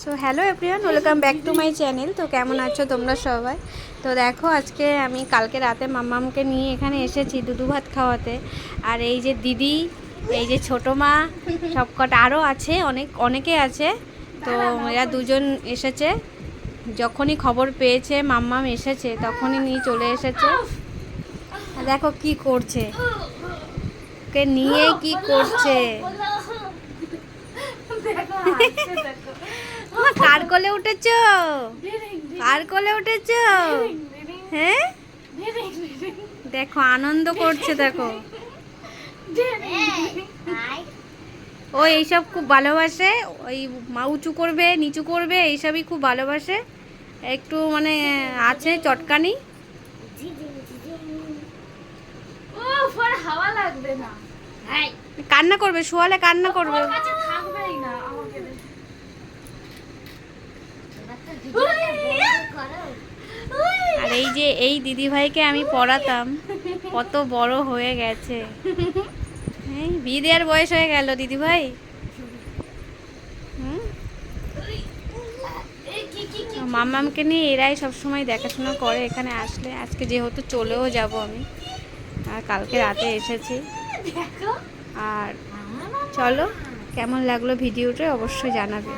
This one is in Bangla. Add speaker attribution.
Speaker 1: So hello everyone, welcome back to my channel. তো কেমন আছো তোমরা সবাই? তো দেখো, আজকে আমি কালকে রাতে মাম্মামকে নিয়ে এখানে এসেছি দুধু ভাত খাওয়াতে। আর এই যে দিদি, এই যে ছোটো মা, সবকটা আরও আছে, অনেকে আছে। তো এরা দুজন এসেছে। যখনই খবর পেয়েছে মাম্মাম এসেছে তখনই নিয়ে চলে এসেছে। দেখো কি করছে, কে নিয়ে কি করছে। কার কোলে উঠেছো? কার কোলে উঠেছো? হ্যাঁ, দেখো আনন্দ করছে। দেখো ও এইসব খুব ভালোবাসে। ওই মা উঁচু করবে নিচু করবে এইসবই খুব ভালোবাসে। একটু মানে আছে চটকানি।
Speaker 2: হাওয়া লাগবে না,
Speaker 1: কান্না করবে, শোয়ালে কান্না করবে।
Speaker 2: থাকবেই না আমাকে।
Speaker 1: আর এই যে এই দিদিভাইকে আমি পড়াতাম, কত বড় হয়ে গেছে। এই বিয়ে দেওয়ার বয়স হয়ে গেল দিদিভাই। মাম্মামকে নিয়ে এরাই সবসময় দেখাশোনা করে এখানে আসলে। আজকে যেহেতু চলেও যাব আমি, আর কালকে রাতে এসেছি। আর চলো, কেমন লাগলো ভিডিওটা অবশ্যই জানাবে।